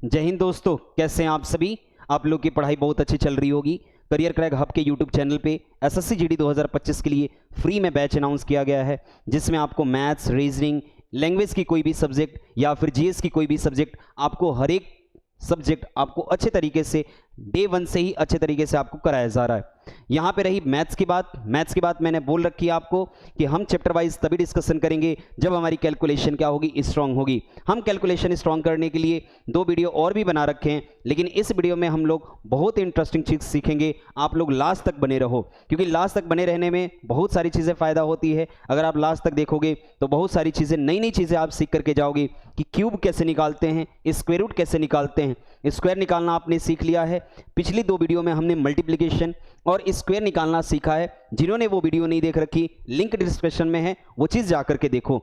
जय हिंद दोस्तों, कैसे हैं आप सभी। आप लोग की पढ़ाई बहुत अच्छी चल रही होगी। करियर क्रैक हब के यूट्यूब चैनल पे एसएससी जीडी 2025 के लिए फ्री में बैच अनाउंस किया गया है, जिसमें आपको मैथ्स, रीजनिंग, लैंग्वेज की कोई भी सब्जेक्ट या फिर जीएस की कोई भी सब्जेक्ट, आपको हर एक सब्जेक्ट आपको अच्छे तरीके से डे 1 से ही अच्छे तरीके से आपको कराया जा रहा है। यहाँ पे रही मैथ्स की बात मैंने बोल रखी है आपको कि हम चैप्टर वाइज तभी डिस्कशन करेंगे जब हमारी कैलकुलेशन क्या होगी, स्ट्रांग होगी। हम कैलकुलेशन स्ट्रांग करने के लिए 2 वीडियो और भी बना रखे हैं, लेकिन इस वीडियो में हम लोग बहुत इंटरेस्टिंग चीज़ सीखेंगे। आप लोग लास्ट तक बने रहो, क्योंकि लास्ट तक बने रहने में बहुत सारी चीज़ें फ़ायदा होती है। अगर आप लास्ट तक देखोगे तो बहुत सारी चीज़ें, नई नई चीज़ें आप सीख करके जाओगे कि क्यूब कैसे निकालते हैं, स्क्वायर रूट कैसे निकालते हैं। स्क्वायर निकालना आपने सीख लिया है। पिछली 2 वीडियो में हमने मल्टीप्लिकेशन और स्क्वायर निकालना सीखा है। जिन्होंने वो वीडियो नहीं देख रखी, लिंक डिस्क्रिप्शन में है, वो चीज़ जा करके देखो,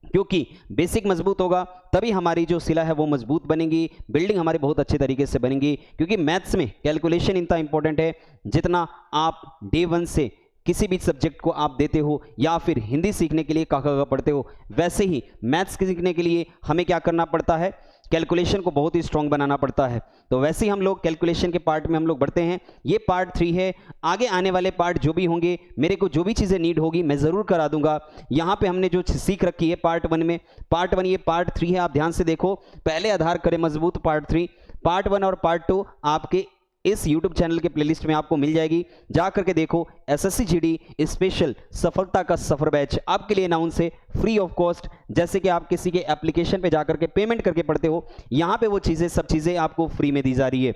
क्योंकि बेसिक मजबूत होगा तभी हमारी जो सिला है वो मजबूत बनेगी, बिल्डिंग हमारी बहुत अच्छे तरीके से बनेगी। क्योंकि मैथ्स में कैलकुलेशन इतना इंपॉर्टेंट है, जितना आप डे 1 से किसी भी सब्जेक्ट को आप देते हो या फिर हिंदी सीखने के लिए काका पढ़ते हो, वैसे ही मैथ्स सीखने के लिए हमें क्या करना पड़ता है, कैलकुलेशन को बहुत ही स्ट्रांग बनाना पड़ता है। तो वैसे ही हम लोग कैलकुलेशन के पार्ट में हम लोग बढ़ते हैं। ये पार्ट 3 है। आगे आने वाले पार्ट जो भी होंगे, मेरे को जो भी चीज़ें नीड होगी मैं ज़रूर करा दूंगा। यहाँ पे हमने जो सीख रखी है पार्ट 1 में, पार्ट 1 ये पार्ट 3 है। आप ध्यान से देखो, पहले आधार करें मजबूत, पार्ट 3, पार्ट 1 और पार्ट 2 आपके इस YouTube चैनल के प्लेलिस्ट में आपको मिल जाएगी। जा करके देखो। एसएससी जीडी स्पेशल सफलता का सफर बैच आपके लिए अनाउंस है, फ्री ऑफ कॉस्ट। जैसे कि आप किसी के एप्लीकेशन पे जाकर के पेमेंट करके पढ़ते हो, यहाँ पे वो चीज़ें, सब चीज़ें आपको फ्री में दी जा रही है।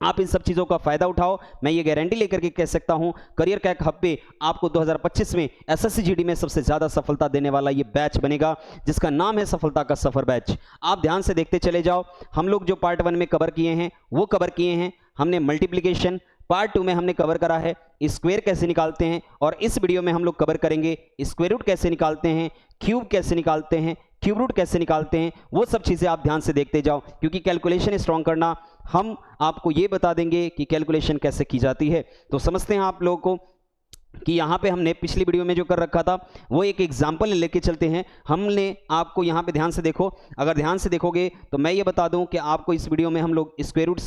आप इन सब चीज़ों का फायदा उठाओ। मैं ये गारंटी लेकर के कह सकता हूं, करियर क्रैक हब पे आपको 2025 में एसएससी जीडी में सबसे ज़्यादा सफलता देने वाला ये बैच बनेगा, जिसका नाम है सफलता का सफर बैच। आप ध्यान से देखते चले जाओ। हम लोग जो पार्ट 1 में कवर किए हैं वो कवर किए हैं हमने मल्टीप्लिकेशन। पार्ट 2 में हमने कवर करा है स्क्वायर कैसे निकालते हैं, और इस वीडियो में हम लोग कवर करेंगे स्क्वायर रूट कैसे निकालते हैं, क्यूब कैसे निकालते हैं, क्यूब रूट कैसे निकालते हैं। वो सब चीज़ें आप ध्यान से देखते जाओ, क्योंकि कैलकुलेशन स्ट्रांग करना, हम आपको ये बता देंगे कि कैलकुलेशन कैसे की जाती है। तो समझते हैं आप लोगों को कि यहाँ पे हमने पिछली वीडियो में जो कर रखा था वो एक एग्जाम्पल लेके चलते हैं। हमने आपको यहाँ पे ध्यान से देखो, अगर ध्यान से देखोगे तो मैं ये बता दूं कि आपको इस वीडियो में हम लोग स्क्वायर रूट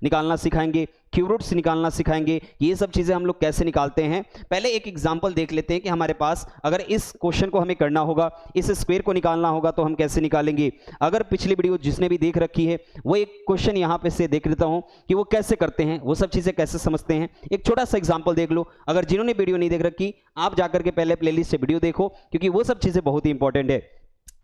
निकालना सिखाएंगे, क्यूब रूट्स निकालना सिखाएंगे। ये सब चीज़ें हम लोग कैसे निकालते हैं। पहले एक एग्जाम्पल देख लेते हैं कि हमारे पास अगर इस क्वेश्चन को हमें करना होगा, इस स्क्वायर को निकालना होगा, तो हम कैसे निकालेंगे। अगर पिछली वीडियो जिसने भी देख रखी है वो एक क्वेश्चन यहाँ पे से देख लेता हूँ कि वो कैसे करते हैं, वो सब चीज़ें कैसे समझते हैं। एक छोटा सा एग्जाम्पल देख लो। अगर जिन्होंने वीडियो नहीं देख रखी, आप जाकर के पहले प्लेलिस्ट से वीडियो देखो, क्योंकि वो सब चीज़ें बहुत ही इंपॉर्टेंट है।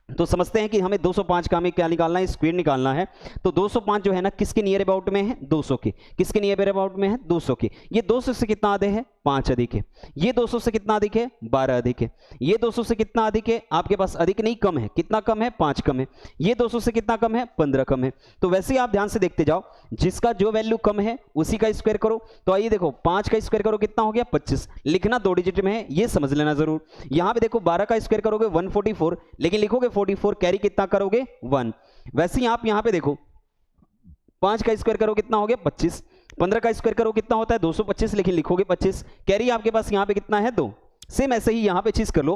तो समझते हैं कि हमें 205 का हमें क्या निकालना है, स्क्वायर निकालना है। तो 205 जो है ना, किसके नियर अबाउट में है, 200 के। किसके नियर अबाउट में है, 200 के। ये 200 से कितना अधिक है, 5 अधिक है। ये 200 से कितना अधिक है, 12 अधिक है। ये 200 से कितना अधिक है, आपके पास अधिक नहीं कम है, कितना कम है, 5 कम है। ये 200 से कितना कम है, 15 कम है। तो वैसे ही आप ध्यान से देखते जाओ, जिसका जो वैल्यू कम है उसी का स्क्वायर करो। तो आइए देखो, 5 का स्क्वायर करो, कितना हो गया, 25। लिखना 2 डिजिट में है, ये समझ लेना जरूर। यहां पे देखो 12 का स्क्वायर करोगे 144, लेकिन लिखोगे 44, कैरी कितना करोगे, 1। वैसे ही आप यहां पे देखो, 5 का स्क्वायर करो कितना हो गया, 25। 15 का स्क्वायर करो कितना होता है, 225, लेकिन लिखोगे 25, कैरी आपके पास यहां पे कितना है, 2। सेम ऐसे ही यहां पे चीज कर लो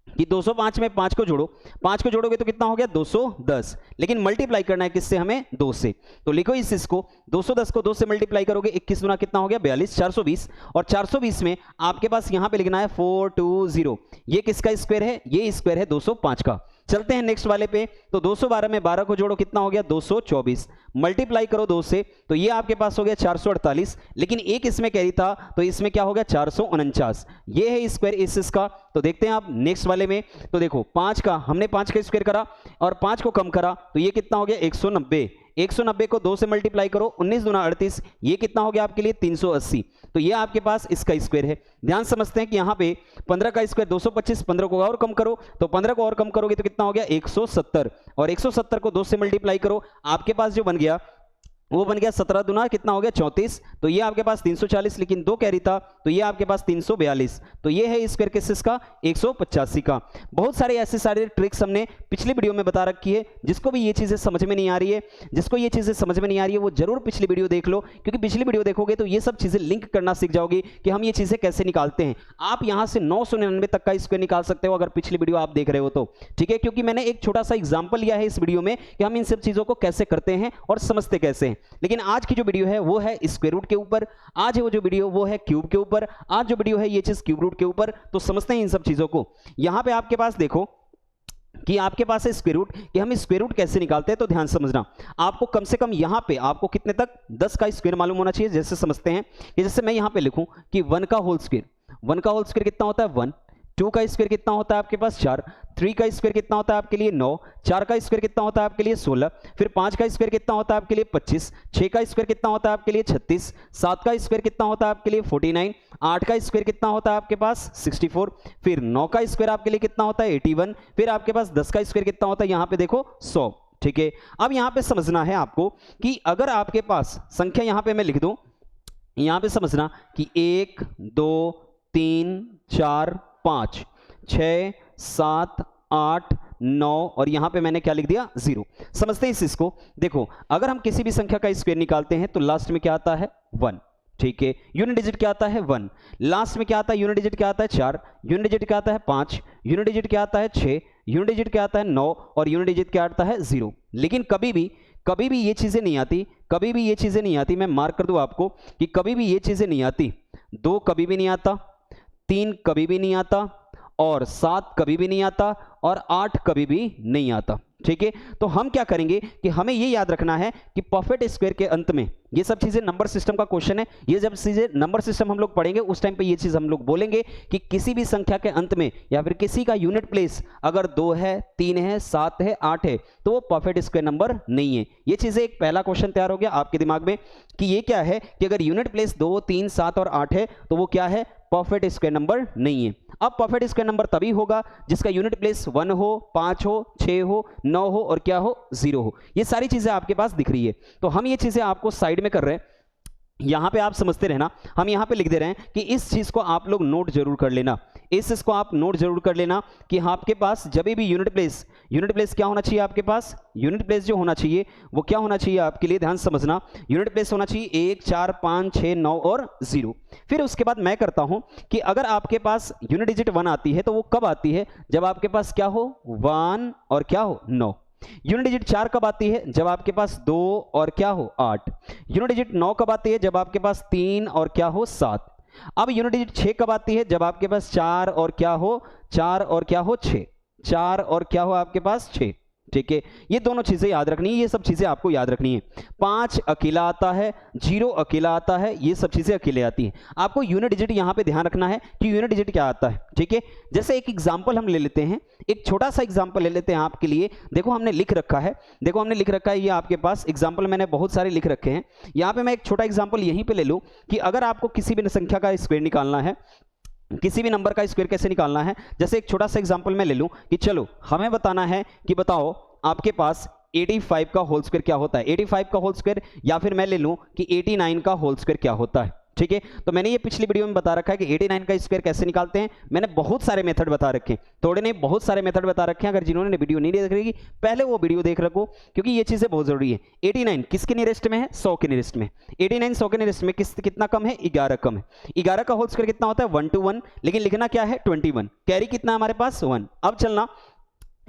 कि 205 में 5 को जोड़ो, 5 को जोड़ोगे तो कितना हो गया, 210, लेकिन मल्टीप्लाई करना है किससे, हमें 2 से। तो लिखो इसको 210 को 2 से मल्टीप्लाई करोगे, 21 गुना कितना हो गया, 42, 420। और 420 में आपके पास यहां पे लिखना है 420। ये किसका स्क्वायर है, ये स्क्वायर है 205 का। चलते हैं नेक्स्ट वाले पे। तो 212 में 12 को जोड़ो, कितना हो गया, 224। मल्टीप्लाई करो 2 से, तो ये आपके पास हो गया 448, लेकिन एक इसमें कैरी था, तो इसमें क्या हो गया, 449। ये है स्क्वायर इसका। तो देखते हैं आप नेक्स्ट वाले में। तो देखो 5 का हमने 5 का स्क्वायर करा और 5 को कम करा, तो ये कितना हो गया, 190। 190 को 2 से मल्टीप्लाई करो, 19 दूना 38, ये कितना हो गया आपके लिए, 380। तो ये आपके पास इसका स्क्वायर है। ध्यान समझते हैं कि यहाँ पे 15 का स्क्वायर 225, 15 को और कम करो, तो 15 को और कम करोगे तो कितना हो गया, 170। और 170 को 2 से मल्टीप्लाई करो, आपके पास जो बन गया वो बन गया 17 दूना कितना हो गया 34, तो ये आपके पास 340, लेकिन 2 कैरी था तो ये आपके पास 342, तो ये है स्क्वायर केसेस का 185 का। बहुत सारे ऐसे सारे ट्रिक्स हमने पिछली वीडियो में बता रखी है। जिसको भी ये चीजें समझ में नहीं आ रही है, जिसको ये चीजें समझ में नहीं आ रही है वो जरूर पिछली वीडियो देख लो, क्योंकि पिछली वीडियो देखोगे तो ये सब चीजें लिंक करना सीख जाओगे कि हम ये चीजें कैसे निकालते हैं। आप यहां से 999 तक का स्क्वायर निकाल सकते हो अगर पिछली वीडियो आप देख रहे हो तो, ठीक है, क्योंकि मैंने एक छोटा सा एग्जांपल लिया है इस वीडियो में कि हम इन सब चीजों को कैसे करते हैं और समझते कैसे हैं। लेकिन आज की जो वीडियो है वो है स्क्वायर रूट के ऊपर, आज वो जो वीडियो वो है क्यूब के ऊपर, आज जो वीडियो है ये चीज क्यूब रूट के ऊपर। तो समझते हैं इन सब चीजों को। यहां पे आपके पास देखो कि आपके पास है स्क्वायर रूट, कि हम स्क्वायर रूट कैसे निकालते हैं। तो ध्यान समझना, आपको कम से कम यहां पे आपको कितने तक 10 का स्क्वायर मालूम होना चाहिए। जैसे समझते हैं कि जैसे मैं यहां पे लिखूं कि 1 का होल स्क्वायर, 1 का होल स्क्वायर कितना होता है 1, 2 का स्क्वायर कितना होता है आपके पास 4, 3 का स्क्वायर कितना होता है आपके लिए 9, 4 का स्क्वायर कितना होता है आपके लिए 16, फिर 5 का स्क्वायर कितना होता है आपके लिए 25, 6 का स्क्वायर कितना होता है आपके लिए 36, 7 का स्क्वायर कितना होता है आपके लिए 49, 8 का स्क्वायर कितना होता है आपके पास 64, फिर 9 का स्क्वायर आपके लिए कितना होता है 81, फिर आपके पास 10 का स्क्वायर कितना होता है यहाँ पे देखो 100। ठीक है, अब यहाँ पे समझना है आपको कि अगर आपके पास संख्या यहाँ पे मैं लिख दूं, यहाँ पे समझना कि 1 2 3 4 5 6 7 8 9 और यहां पे मैंने क्या लिख दिया 0। समझते हैं इसको। देखो अगर हम किसी भी संख्या का स्क्वायर निकालते हैं तो लास्ट में क्या आता है 1, ठीक है, यूनिट डिजिट क्या आता है 1, लास्ट में क्या आता है यूनिट डिजिट क्या आता है 4, यूनिट डिजिट क्या आता है 5, यूनिट डिजिट क्या आता है 6, यूनिट डिजिट क्या आता है 9 और यूनिट डिजिट क्या आता है 0। लेकिन कभी भी ये चीजें नहीं आती, कभी भी ये चीजें नहीं आती। मैं मार्क कर दूं आपको कि कभी भी ये चीजें नहीं आती। 2 कभी भी नहीं आता, 3 कभी भी नहीं आता और 7 कभी भी नहीं आता और 8 कभी भी नहीं आता। ठीक है, तो हम क्या करेंगे कि हमें ये याद रखना है कि परफेक्ट स्क्वायर के अंत में ये सब चीजें नंबर सिस्टम का क्वेश्चन है। ये जब चीजें नंबर सिस्टम हम लोग पढ़ेंगे उस टाइम पे ये चीज हम लोग बोलेंगे कि किसी भी संख्या के अंत में या फिर किसी का यूनिट प्लेस अगर 2 है, 3 है, 7 है, 8 है तो वो परफेक्ट स्क्वायर नंबर नहीं है। ये चीजें एक पहला क्वेश्चन तैयार हो गया आपके दिमाग में कि ये क्या है कि अगर यूनिट प्लेस 2, 3, 7 और 8 है तो वो क्या है परफेक्ट स्क्वायर नंबर नहीं है। अब परफेक्ट स्क्वायर नंबर तभी होगा जिसका यूनिट प्लेस 1 हो, 5 हो, 6 हो, 9 हो और क्या हो 0 हो। ये सारी चीजें आपके पास दिख रही है, तो हम ये चीजें आपको साइड में कर रहे हैं, यहां पे आप समझते रहना। हम यहां पे लिख दे रहे हैं कि इस चीज को आप लोग नोट जरूर कर लेना, इस चीज को आप नोट जरूर कर लेना कि आपके पास जब भी यूनिट प्लेस क्या होना चाहिए आपके पास, यूनिट प्लेस जो होना चाहिए वो क्या होना चाहिए आपके लिए, ध्यान समझना, यूनिट प्लेस होना चाहिए 1, 4, 5, 6, 9 और 0। फिर उसके बाद मैं करता हूं कि अगर आपके पास यूनिट डिजिट 1 आती है तो वो कब आती है, जब आपके पास क्या हो 1 और क्या हो 9। यूनिट डिजिट 4 कब आती है, जब आपके पास 2 और क्या हो 8। यूनिट डिजिट 9 कब आती है, जब आपके पास 3 और क्या हो 7। अब यूनिट डिजिट 6 कब आती है, जब आपके पास 4 और क्या हो 6, 4 और क्या हो आपके पास 6। ठीक है, ये दोनों चीजें याद रखनी है, ये सब चीजें आपको याद रखनी है। 5 अकेला आता है, 0 अकेला आता है, ये सब चीजें अकेले आती हैं। आपको यूनिट डिजिट यहां पे ध्यान रखना है कि यूनिट डिजिट क्या आता है। ठीक है, जैसे एक एग्जांपल हम ले लेते हैं, एक छोटा सा एग्जांपल ले लेते हैं आपके लिए। देखो हमने लिख रखा है, ये आपके पास एग्जांपल मैंने बहुत सारे लिख रखे हैं। यहां पे मैं एक छोटा एग्जांपल यहीं पे ले लूं कि अगर आपको किसी भी संख्या का स्क्वायर निकालना है, किसी भी नंबर का स्क्वायर कैसे निकालना है, जैसे एक छोटा सा एग्जांपल मैं ले लूं कि चलो हमें बताना है कि बताओ आपके पास 85 का होल स्क्वायर क्या होता है, 85 का होल स्क्वायर, या फिर मैं ले लूं कि 89 का होल स्क्वायर क्या होता है। ठीक है, तो मैंने ये पिछली वीडियो में बता रखा है कि 89 का स्क्वायर कैसे निकालते हैं। मैंने बहुत सारे मेथड बता रखे हैं, थोड़े नहीं बहुत सारे मेथड बता रखे हैं। अगर जिन्होंने वीडियो नहीं देख रही पहले वो वीडियो देख रखो, क्योंकि ये चीजें बहुत जरूरी है। 89 किसके नियरेस्ट में है, 100 के नियरेस्ट में। 89 100 के नियरेस्ट में कितना कम है, 11 कम है। 11 का होल स्क्वायर कितना होता है 1 to 1, लेकिन लिखना क्या है 21। कैरी कितना है हमारे पास 1। अब चलना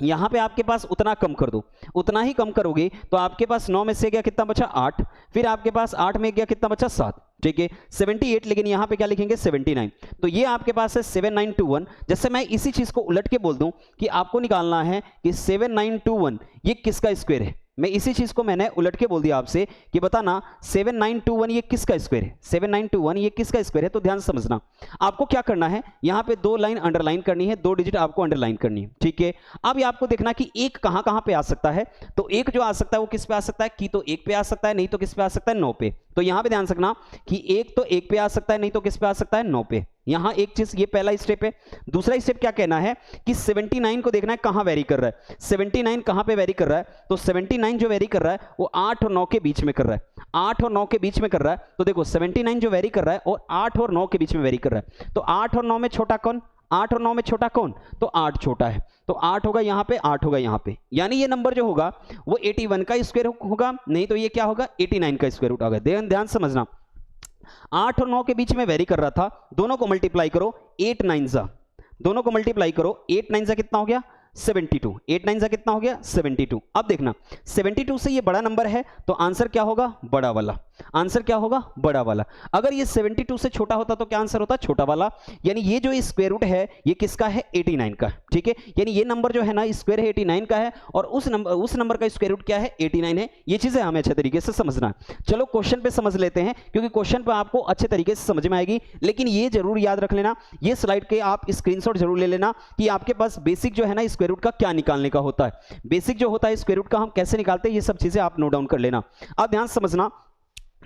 यहां पे आपके पास उतना कम कर दो, उतना ही कम करोगे तो आपके पास 9 में से गया कितना बचा 8, फिर आपके पास 8 में गया कितना बचा 7। ठीक है, 78, लेकिन यहां पे क्या लिखेंगे 79। तो ये आपके पास है 7921। जैसे मैं इसी चीज को उलट के बोल दूं कि आपको निकालना है कि 7921 ये किसका स्क्वायर है, मैं इसी चीज को मैंने उलट के बोल दिया आपसे कि बताना 7921 ये किसका स्क्वायर है, 7921 ये किसका स्क्वायर है। तो ध्यान समझना, आपको क्या करना है, यहां पे 2 लाइन अंडरलाइन करनी है, 2 डिजिट आपको अंडरलाइन करनी है। ठीक है, अब ये आपको देखना कि एक कहां पे आ सकता है। तो एक जो आ सकता है वो किस पे आ सकता है, कि तो 1 पे आ सकता है, नहीं तो किस पे आ सकता है 9 पे। तो यहां पे ध्यान रखना कि एक तो 1 पे आ सकता है, नहीं तो किस पे आ सकता है 9 पे। यहां एक चीज, ये पहला स्टेप है। दूसरा स्टेप क्या कहना है कि 79 को देखना है कहां वेरी कर रहा है। 79 कहां पे वेरी कर रहा है, तो 79 जो वेरी कर रहा है वो 8 और 9 के बीच में कर रहा है। 8 और 9 के बीच में कर रहा है, तो देखो 79 जो वेरी कर रहा है और 8 और 9 के बीच में वेरी कर रहा है, तो 8 और 9 में छोटा कौन, 8 और 9 में छोटा कौन, तो 8 छोटा है, तो 8 होगा यहां पे, 8 होगा यहां पे, यानी ये नंबर जो होगा वो 81 का स्क्वायर होगा, नहीं तो ये क्या होगा 89 का स्क्वायर रूट होगा। ध्यान समझना, 8 और 9 के बीच में वेरी कर रहा था, दोनों को मल्टीप्लाई करो, 8 9 जा, दोनों को मल्टीप्लाई करो, 8 9 जा कितना हो गया 72, 8 9 जा कितना हो गया 72। अब देखना 72 से ये बड़ा नंबर है तो आंसर क्या होगा, बड़ा वाला, आंसर क्या होगा बड़ा वाला। अगर ये 72 से छोटा होता तो क्या आंसर होता, छोटा वाला। यानी ये जो स्क्वायर रूट है ये किसका है, 89 का, ठीक है। यानी ये नंबर जो है ना स्क्वायर है 89 का है, और उस नंबर का स्क्वायर रूट क्या है 89 है। ये चीजें हमें अच्छे तरीके से समझना है। चलो क्वेश्चन पे समझ लेते हैं, क्योंकि क्वेश्चन पे आपको अच्छे तरीके से समझ में आएगी। लेकिन ये जरूर याद रख लेना, ये स्लाइड के आप स्क्रीनशॉट जरूर ले लेना कि आपके पास बेसिक जो है ना स्क्वायर रूट का क्या निकालने का होता है, बेसिक जो होता है स्क्वायर रूट का हम कैसे निकालते हैं, ये सब चीजें आप नोट डाउन कर लेना। अब ध्यान समझना,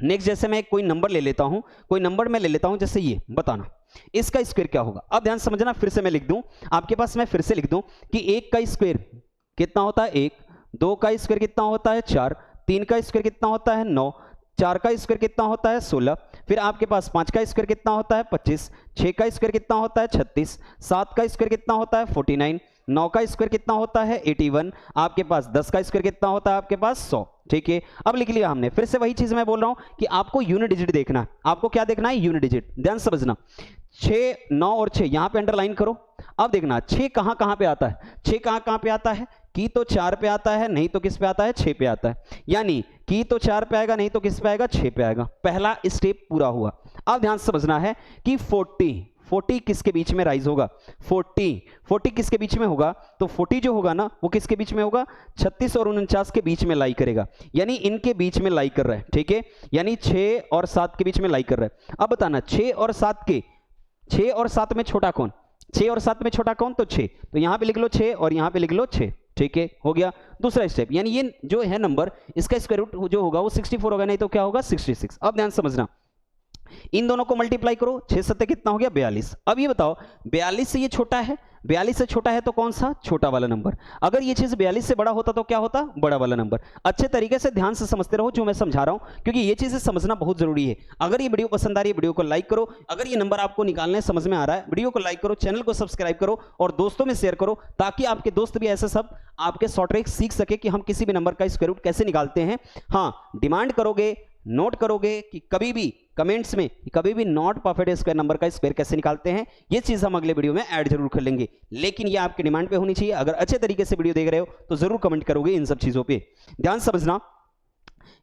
नेक्स्ट जैसे मैं कोई नंबर ले लेता हूं, कोई नंबर मैं ले लेता हूं, जैसे ये, बताना इसका स्क्वायर क्या होगा। अब ध्यान समझना, फिर से मैं लिख दूं आपके पास, मैं फिर से लिख दूं कि 1 का स्क्वायर कितना होता है 1, 2 का स्क्वायर कितना होता है 4, 3 का स्क्वायर कितना होता है 9, 4 का स्क्वायर कितना होता है 16, फिर आपके पास 5 का स्क्वायर कितना होता है 25, 6 का स्क्वायर कितना होता है 36, 7 का स्क्वायर कितना होता है 49, 9 का स्क्वायर कितना होता है 81, आपके पास 10 का स्क्वायर कितना होता है आपके पास 100, ठीक है। अब लिख लिया हमने, फिर से वही चीज मैं बोल रहा हूं कि आपको यूनिट डिजिट देखना है। आपको क्या देखना है, यूनिट डिजिट। ध्यान समझना, 6 9 और 6 यहां पे अंडरलाइन करो। अब देखना 6 कहां पे आता है, 6 कहां पे आता है, की तो 4 पे आता है, नहीं तो किस पे आता है 6 पे आता है। यानी की तो 4 पे आएगा, नहीं तो किस पे आएगा 6 पे आएगा। पहला स्टेप पूरा हुआ। अब ध्यान समझना है कि 40 किसके बीच में राइज होगा, 40 किसके बीच में होगा, तो 40 जो होगा ना वो किसके बीच में होगा, 36 और 49 के बीच में लाई करेगा, यानी इनके बीच में लाई कर रहा है, ठीक है। यानी 6 और 7 के बीच में लाई कर रहा है। अब बताना 6 और 7 में छोटा कौन, 6 और 7 में छोटा कौन, तो 6, तो यहां पे लिख लो 6 और यहां पे लिख लो 6, ठीक है, हो गया। दूसरा स्टेप, यानी ये जो है नंबर इसका स्क्वायर रूट जो होगा वो 64 होगा, नहीं तो क्या होगा 66। अब ध्यान समझना, इन दोनों को मल्टीप्लाई करो, 6 7 कितना हो गया 42। अब ये बताओ 42 से ये छोटा है, 42 से छोटा है तो कौन सा, छोटा वाला नंबर। अगर ये चीज 42 से बड़ा होता तो क्या होता, बड़ा वाला नंबर। अच्छे तरीके से ध्यान से समझते रहो जो मैं समझा रहा हूं, क्योंकि ये चीजें समझना बहुत जरूरी है। अगर ये वीडियो पसंद आ रही है वीडियो को लाइक करो, अगर ये नंबर आपको निकालने समझ में आ रहा है वीडियो को लाइक करो, चैनल को सब्सक्राइब करो और दोस्तों में शेयर करो, ताकि आपके दोस्त भी ऐसे सब आपके शॉर्ट ट्रिक सीख सके कि हम किसी भी नंबर का स्क्वायर रूट कैसे निकालते हैं। हाँ, डिमांड करोगे, नोट करोगे कि कभी भी कमेंट्स में कभी भी नॉट परफेक्ट स्क्वायर नंबर का स्क्वायर कैसे निकालते हैं, ये चीज हम अगले वीडियो में ऐड जरूर कर लेंगे। लेकिन ये आपके डिमांड पे होनी चाहिए। अगर अच्छे तरीके से वीडियो देख रहे हो तो जरूर कमेंट करोगे इन सब चीजों पे। ध्यान समझना,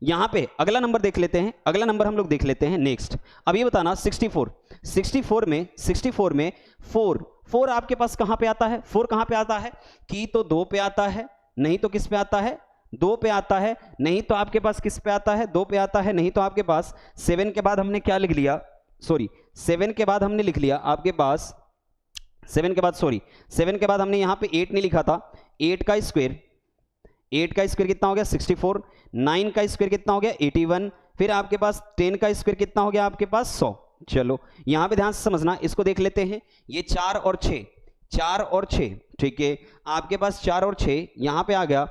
यहां पे अगला नंबर देख लेते हैं, अगला नंबर हम लोग देख लेते हैं नेक्स्ट। अब ये बताना 64 में 4 आपके पास कहां पे आता है, 4 कहां पे आता है, की तो 2 पे आता है, नहीं तो किस पे आता है 2 पे आता है, नहीं तो आपके पास किस पे आता है 2 पे आता है, नहीं तो आपके पास 7 के बाद हमने क्या लिख लिया, 7 के बाद हमने लिख लिया आपके पास 7 के बाद हमने यहां पे 8 नहीं लिखा था। 8 का स्क्वायर कितना हो गया 64, 9 का स्क्वायर कितना हो गया 81, फिर आपके पास 10 का स्क्वायर कितना हो गया आपके पास 100। चलो यहां पे ध्यान से समझना, इसको देख लेते हैं। ये 4 और 6, ठीक है, आपके पास 4 और 6 यहां पे आ गया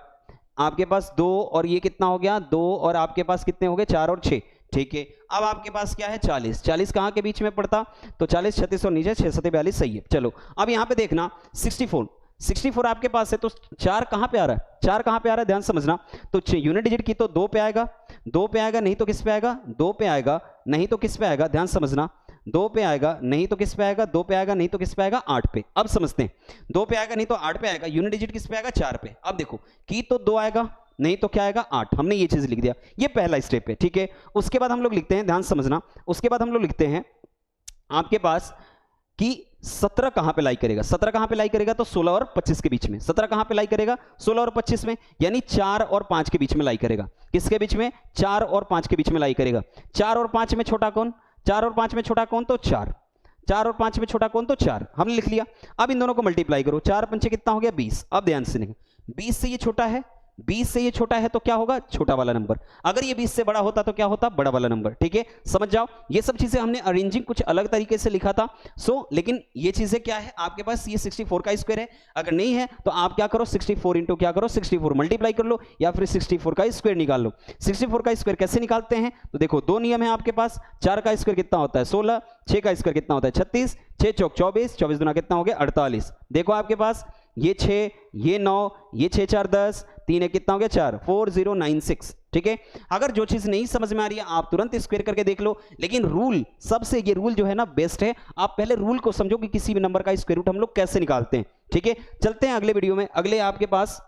आपके पास 2 और ये कितना हो गया 2 और आपके पास कितने हो गए 4 और 6, ठीक है। अब आपके पास क्या है 40 कहां के बीच में पड़ता, तो 40 36 और नीचे 6 7 42, सही है। चलो अब यहां पे देखना 64 आपके पास है, तो 4 कहां पे आ रहा है, 4 कहां पे आ रहा है, ध्यान समझना। तो यूनिट डिजिट की तो 2 पे आएगा, नहीं तो किस पे आएगा 2 पे आएगा, नहीं तो किस पे आएगा, ध्यान समझना 2 पे आएगा, नहीं तो किस पे आएगा 2 पे आएगा, नहीं तो किस पे आएगा 8 पे। अब समझते हैं, 2 पे आएगा नहीं तो 8 पे आएगा, यूनिट डिजिट किस पे आएगा 4 पे। अब देखो की तो 2 आएगा, नहीं तो क्या आएगा 8, हमने ये चीज लिख दिया, ये पहला स्टेप है, ठीक है। उसके बाद हम लोग लिखते हैं, ध्यान समझना, उसके बाद हम लोग लिखते हैं आपके पास कि 17 कहां पे लाई करेगा, 17 कहां पे लाई करेगा, तो 16 और 25 के बीच में। 17 कहां पे लाई करेगा 16 और 25 में, यानी 4 और 5 के बीच में लाई करेगा। किसके बीच में, 4 और 5 के बीच में लाई करेगा। 4 और 5 में छोटा कौन, 4 और 5 में छोटा कौन, तो 4, 4 और 5 में छोटा कौन, तो 4, हमने लिख लिया। अब इन दोनों को मल्टीप्लाई करो, 4 पंचे कितना हो गया 20। अब ध्यान से देखो 20 से ये छोटा है, 20 से ये छोटा है तो क्या होगा, छोटा वाला नंबर। अगर ये 20 से बड़ा होता तो क्या होता, बड़ा वाला नंबर। ठीक है, समझ जाओ। ये सब चीजें हमने अरेंजिंग कुछ अलग तरीके से लिखा था। लेकिन ये चीजें क्या है, आपके पास ये 64 का स्क्वायर है, अगर नहीं है तो आप क्या करो, 64 इंटू क्या करो, 64 मल्टीप्लाई कर लो, या फिर 64 का स्क्वायर निकाल लो। 64 का स्क्वायर कैसे निकालते हैं, तो देखो दो नियम है आपके पास। 4 का स्क्वायर कितना होता है 16, 6 का स्क्वायर कितना होता है 36, 6 चौक 24, 24 दुना कितना हो गया 48। देखो आपके पास ये 6, ये 9, ये 6 4 10, 3 है कितना हो गया 4, 4096। ठीक है, अगर जो चीज नहीं समझ में आ रही है आप तुरंत स्क्वायर करके देख लो, लेकिन रूल सबसे, ये रूल जो है ना बेस्ट है। आप पहले रूल को समझो कि किसी भी नंबर का स्क्वायर रूट हम लोग कैसे निकालते हैं। ठीक है, चलते हैं अगले वीडियो में। अगले आपके पास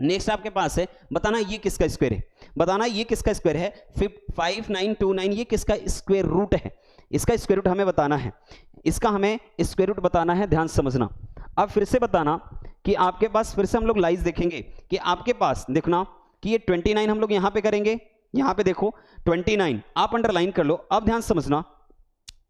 नेक्स्ट आपके पास है बताना ये किसका स्क्वायर है, बताना ये किसका स्क्वायर है। 5929 ये किसका स्क्वायर रूट है, इसका स्क्वायर रूट हमें बताना है, इसका हमें स्क्वायर रूट बताना है, ध्यान समझना। अब फिर से बताना कि आपके पास, फिर से हम लोग लाइज देखेंगे कि आपके पास देखना कि ये 29 हम लोग यहां पे करेंगे, यहां पे देखो 29 आप अंडरलाइन कर लो। अब ध्यान समझना,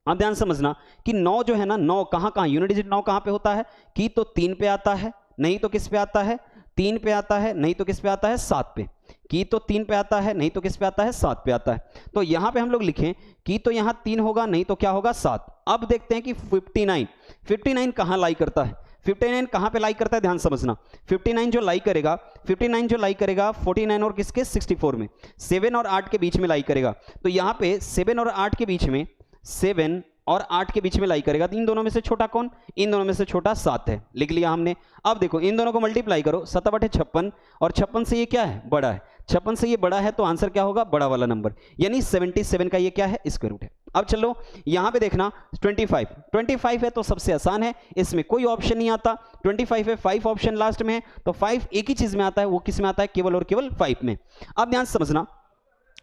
अब ध्यान समझना कि 9 जो है ना, 9 कहां कहां यूनिट डिजिट 9 कहां पे होता है, कि तो 3 पे आता है, नहीं तो किस पे आता है, 3 पे आता है, नहीं तो किस पे आता है 7 पे, की तो 3 पे आता है, नहीं तो किस पे आता है 7 पे आता है। तो यहां पे हम लोग लिखें कि तो यहां 3 होगा, नहीं तो क्या होगा 7। अब देखते हैं कि 59 कहां लाई करता है, 59 कहां पे लाई करता है, ध्यान समझना। 59 जो लाई करेगा 49 और किसके 64 में, 7 और 8 के बीच में लाई करेगा। तो यहां पे 7 और 8 के बीच में, 7 और 8 के बीच में लाई करेगा। तो इन दोनों में से छोटा कौन, इन दोनों में से छोटा 7 है, लिख लिया हमने। अब देखो इन दोनों को मल्टीप्लाई करो, 7 बटे 56, और 56 से ये क्या है, बड़ा है, 56 से ये बड़ा है, तो आंसर क्या होगा, बड़ा वाला नंबर, यानी 77 का ये क्या है, स्क्वायर रूट है। अब चलो यहां पे देखना 25 है तो सबसे आसान है, इसमें कोई ऑप्शन नहीं आता। 25 है, 5 ऑप्शन लास्ट में है, तो 5 एक ही चीज में आता है, वो किस में आता है, केवल और केवल 5 में। अब ध्यान समझना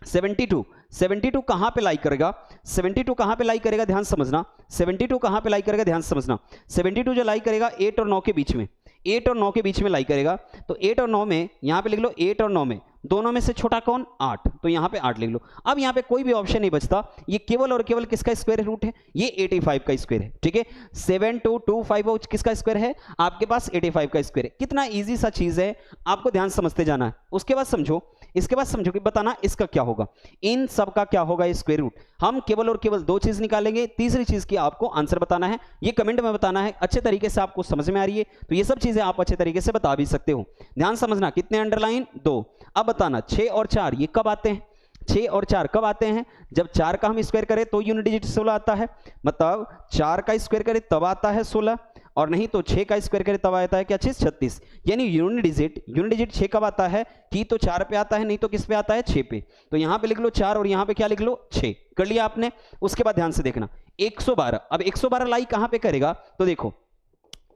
72 कहां पे लाई करेगा, 72 कहां पे लाई करेगा, ध्यान समझना। 72 कहां पे लाई करेगा, ध्यान समझना। 72 जो लाई करेगा 8 और 9 के बीच में, 8 और 9 के बीच में लाई करेगा। तो 8 और 9 में यहां पे लिख लो, 8 और 9 में दोनों में से छोटा कौन, 8, तो यहां पे 8 लिख लो। अब यहां पे कोई भी ऑप्शन नहीं बचता, ये केवल और केवल किसका स्क्वायर रूट है, ये 85 का स्क्वायर है। ठीक है, 7225 किसका स्क्वायर है, आपके पास 85 का स्क्वायर है। कितना इजी सा चीज है, आपको ध्यान समझते जाना है। उसके बाद समझो, इसके बाद समझो कि बताना इसका क्या होगा, इन सब का क्या होगा स्क्वायर रूट। हम केवल और केवल 2 चीज निकालेंगे, तीसरी चीज की आपको आंसर बताना है, ये कमेंट में बताना है। अच्छे तरीके से आपको समझ में आ रही है तो ये सब चीजें आप अच्छे तरीके से बता भी सकते हो। ध्यान समझना, कितने अंडरलाइन, 2। अब बताना 6 और 4 ये कब आते हैं, 6 और 4 कब आते हैं, जब 4 का हम स्क्वायर करें तो यूनिट डिजिट 16 आता है, मतलब 4 का स्क्वायर करें तब आता है 16, और नहीं तो 6 का स्क्वायर करें तब आता है क्या, 36। यानी यूनिट डिजिट 6 कब आता है, कि तो 4 पे आता है, नहीं तो किस पे आता है 6 पे। तो यहां पे लिख लो 4 और यहां पे क्या लिख लो 6, कर लिया आपने। उसके बाद ध्यान से देखना 112, अब 112 लाई कहां पे करेगा, तो देखो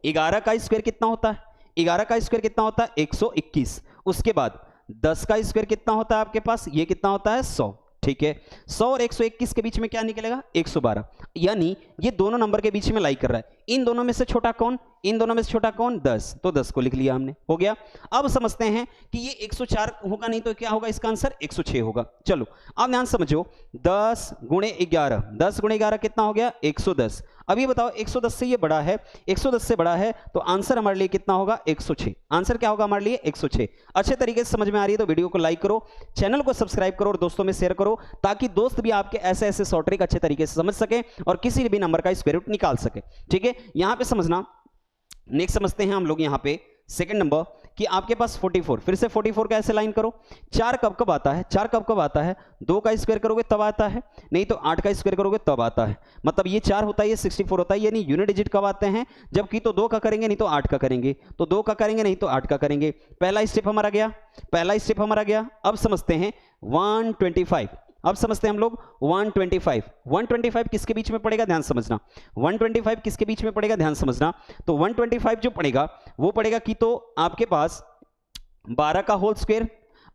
11 का स्क्वायर कितना होता है, 11 का स्क्वायर कितना होता है 121। उसके बाद 10 का स्क्वायर कितना होता है आपके पास, ये कितना होता है 100। ठीक है, 100 और 121 के बीच में क्या निकलेगा, 112। यानी ये दोनों नंबर के बीच में लाई कर रहा है। इन दोनों में से छोटा कौन, इन दोनों में से छोटा कौन, 10, तो 10 को लिख लिया हमने, हो गया। अब समझते हैं कि ये 104 होगा, नहीं तो क्या होगा, इसका आंसर 106 होगा। चलो अब ध्यान समझो, 10 गुणे 11, 10 गुणे 11 कितना हो गया 110। अब ये बताओ 110 से ये बड़ा है, 110 से बड़ा है, तो आंसर हमारे लिए कितना होगा 106। आंसर क्या होगा हमारे लिए 106। अच्छे तरीके से समझ में आ रही है तो वीडियो को लाइक करो, चैनल को सब्सक्राइब करो और दोस्तों में शेयर करो, ताकि दोस्त भी आपके ऐसे ऐसे शॉर्ट ट्रिक अच्छे तरीके से समझ सके और किसी भी नंबर का स्क्वायर रूट निकाल सके। ठीक है, यहां पे समझना। नेक्स्ट समझते हैं हम लोग यहां पे सेकंड नंबर कि आपके पास 44, फिर से 44 का ऐसे लाइन करो। 4 कब कब आता है, 4 कब कब आता है, 2 का स्क्वायर करोगे तब आता है, नहीं तो 8 का स्क्वायर करोगे तब आता है। मतलब ये 4 होता है, ये 64 होता है। यानी यूनिट डिजिट कब आते हैं, जबकि तो 2 का करेंगे नहीं तो 8 का करेंगे, तो 2 का करेंगे नहीं तो 8 का करेंगे। पहला स्टेप हमारा गया, पहला स्टेप हमारा गया। अब समझते हैं 125, अब समझते हैं हम लोग 125 किसके बीच में पड़ेगा, ध्यान समझना। 125 किसके बीच में पड़ेगा, ध्यान समझना। तो 125 जो पड़ेगा वो पड़ेगा कि तो आपके पास 12 का होल स्क्वायर,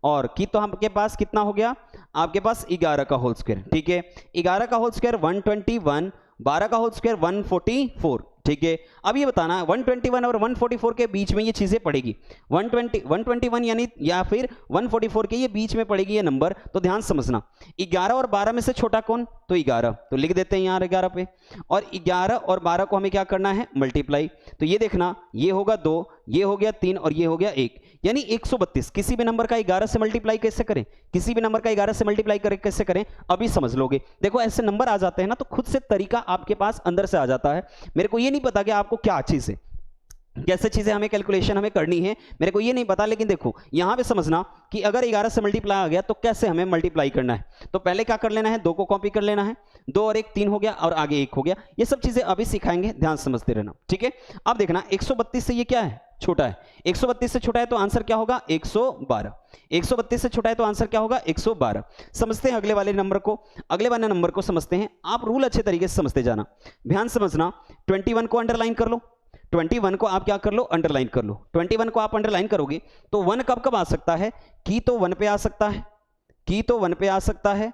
और की तो आपके पास कितना हो गया, आपके पास 11 का होल स्क्वायर। ठीक है, 11 का होल स्क्वायर 121, 12 का होल स्क्वायर 144। ठीक है, अब ये बताना 121 और 144 के बीच में ये चीजें पड़ेगी। 121 यानी या फिर 144 के ये बीच में पड़ेगी ये नंबर। तो ध्यान समझना, 11 और 12 में से छोटा कौन, तो 11, तो लिख देते हैं यहाँ 11 पे। और 11 और 12 को हमें क्या करना है, मल्टीप्लाई। तो ये देखना, ये होगा 2, ये हो गया 3 और ये हो गया 1। यानी 132 किसी भी नंबर का 11 से मल्टीप्लाई कैसे करें, किसी भी नंबर का 11 से मल्टीप्लाई करें कैसे करें, अभी समझ लोगे। देखो ऐसे नंबर आ जाते हैं ना तो खुद से तरीका आपके पास अंदर से आ जाता है। मेरे को ये नहीं पता कि आपको क्या चीज है, कैसे चीजें हमें कैलकुलेशन हमें करनी है, मेरे को ये नहीं पता, लेकिन देखो यहां पे समझना कि अगर 11 से मल्टीप्लाई आ गया तो कैसे हमें मल्टीप्लाई करना है। तो पहले क्या कर लेना है, 2 को कॉपी कर लेना है, 2 और 1 3 हो गया और आगे 1 हो गया। ये सब चीजें अभी सिखाएंगे, ध्यान समझते रहना, ठीक है। अब देखना 132 से ये क्या है, छोटा है। 132 से छोटा है तो आंसर क्या होगा, 112। 132 से छोटा है तो आंसर क्या होगा, 112। समझते हैं अगले वाले नंबर को, अगले वाले नंबर को समझते हैं। आप रूल अच्छे तरीके से समझते जाना, ध्यान समझना। 21 को अंडरलाइन कर लो, 21 को आप क्या कर लो, अंडरलाइन कर लो। 21 को आप अंडरलाइन करोगे तो 1 कब कब आ सकता है, की तो 1 पे आ सकता है, की तो 1 पे आ सकता है,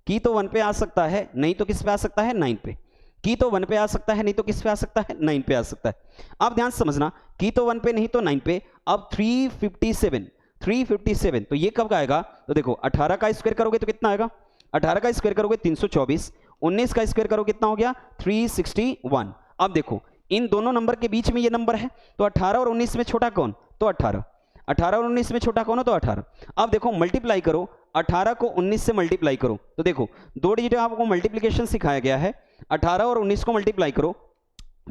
की तो 1 पे आ सकता है, नहीं तो किस पे आ सकता है, 9 पे। की तो 1 पे आ सकता है, नहीं तो किस पे आ सकता है, 9 पे आ सकता है। अब ध्यान समझना, की तो 1 पे नहीं तो 9 पे। अब 357 तो ये कब का आएगा, तो देखो 18 का स्क्वायर करोगे तो कितना आएगा, 18 का स्क्वायर करोगे 324, 19 का स्क्वायर करोगे कितना हो गया, 361। अब देखो इन दोनों नंबर के बीच में ये नंबर है, तो 18 और 19 में छोटा कौन, तो 18। 18 और 19 में छोटा कौन हो, तो 18। अब देखो मल्टीप्लाई करो, 18 को 19 से मल्टीप्लाई करो, तो देखो 2 डिजिट आपको मल्टीप्लिकेशन सिखाया गया है। 18 और 19 को मल्टीप्लाई करो,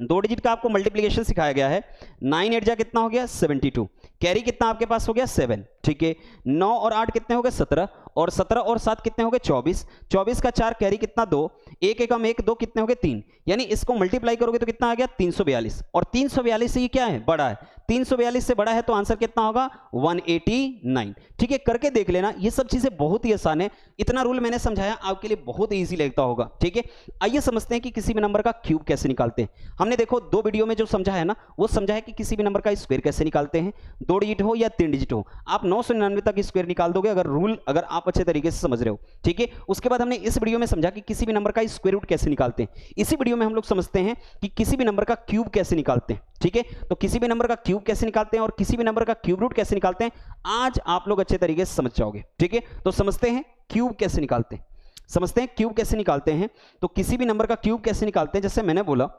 2 डिजिट का आपको मल्टीप्लिकेशन सिखाया गया है। 9 8 जा कितना हो गया, 72। कैरी कितना आपके पास हो गया, 7, ठीक है। 9 और 8 कितने हो गए, 17, और 17 और 7 कितने हो गए, 24। 24 का 4 कैरी कितना, 2, 1 1 1 2 कितने हो गए, 3। यानी इसको मल्टीप्लाई करोगे तो कितना आ गया, 342। और 342 से ये क्या है, बड़ा है, 342 से बड़ा है तो आंसर कितना होगा, 189, ठीक है। करके देख लेना, ये सब चीजें बहुत ही आसान है। इतना रूल मैंने समझाया आपके लिए बहुत ईजी लगता होगा, ठीक है। आइए समझते हैं कि किसी भी नंबर का क्यूब कैसे निकालते हैं। हमने देखो 2 वीडियो में जो समझा है ना, वो समझा है कि किसी भी नंबर का स्क्वायर कैसे निकालते हैं, 2 डिजिट हो या 3 डिजिट हो, आप 999 तक स्क्वायर निकाल दोगे अगर रूल, अगर आप अच्छे तरीके से समझ रहे हो, ठीक है। उसके बाद हमने इस वीडियो में समझा कि किसी भी नंबर का स्क्वायर रूट कैसे निकालते हैं। इसी वीडियो में हम लोग समझते हैं कि किसी भी नंबर का क्यूब कैसे निकालते हैं, ठीक है। तो किसी भी नंबर का क्यूब कैसे निकालते हैं और किसी भी नंबर का क्यूब रूट कैसे निकालते हैं, आज आप लोग अच्छे तरीके से समझ जाओगे, ठीक है। तो समझते हैं क्यूब कैसे निकालते हैं, समझते हैं क्यूब कैसे निकालते हैं। तो किसी भी नंबर का क्यूब कैसे निकालते हैं, जैसे मैंने बोला,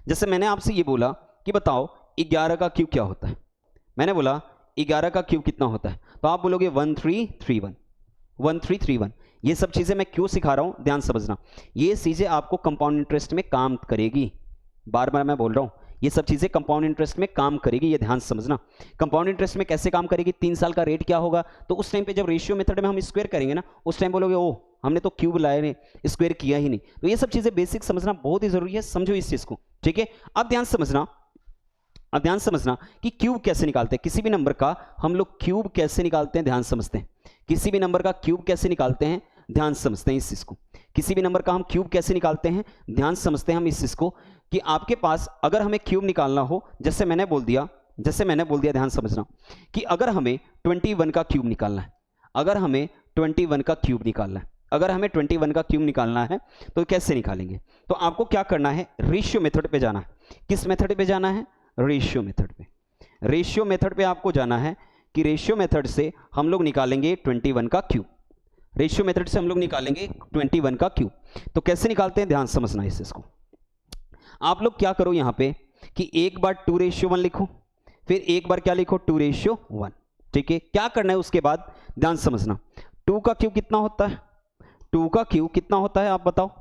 जैसे मैंने आपसे ये बोला कि बताओ 11 का क्यूब क्या होता है, मैंने बोला 11 का क्यूब कितना होता है, तो आप बोलोगे 1331, 1331। ये सब चीजें मैं क्यों सिखा रहा हूं, ध्यान समझना, ये चीजें आपको कंपाउंड इंटरेस्ट में काम करेगी। बार बार मैं बोल रहा हूं, ये सब चीजें कंपाउंड इंटरेस्ट में काम करेगी, ये ध्यान समझना। कंपाउंड इंटरेस्ट में कैसे काम करेगी, 3 साल का रेट क्या होगा, तो उस टाइम पे जब रेशियो मेथड में हम स्क्वायर करेंगे ना, उस टाइम बोलोगे ओ हमने तो क्यूब लाया नहीं, स्क्वायर किया ही नहीं। तो ये सब चीजें बेसिक समझना बहुत ही जरूरी है, समझो इस चीज को, ठीक है। अब ध्यान समझना, अब ध्यान समझना कि क्यूब कैसे निकालते हैं, किसी भी नंबर का हम लोग क्यूब कैसे निकालते हैं, ध्यान समझते हैं। किसी भी नंबर का क्यूब कैसे निकालते हैं, ध्यान समझते हैं इस चीज को। किसी भी नंबर का हम क्यूब कैसे निकालते हैं, ध्यान समझते हैं हम इस चीज को, कि आपके पास अगर हमें क्यूब निकालना हो, जैसे मैंने बोल दिया, ध्यान समझना कि अगर हमें 21 का क्यूब निकालना है, अगर हमें 21 का क्यूब निकालना है, अगर हमें 21 का क्यूब निकालना है तो कैसे निकालेंगे, तो आपको क्या करना है, रेशियो मेथड पे जाना है। किस मेथड पे जाना है, रेशियो मेथड पे। रेशियो मेथड पे आपको जाना है कि रेशियो मेथड से हम लोग निकालेंगे 21 का क्यूब, रेशियो मेथड से हम लोग निकालेंगे 21 का क्यूब। तो कैसे निकालते हैं, ध्यान समझना इस इसको। आप लोग क्या करो यहां पे कि एक बार 2:1 लिखो, फिर एक बार क्या लिखो, 2:1, ठीक है। क्या करना है उसके बाद, ध्यान समझना, 2 का क्यूब कितना होता है, 2 का क्यूब कितना होता है आप बताओ,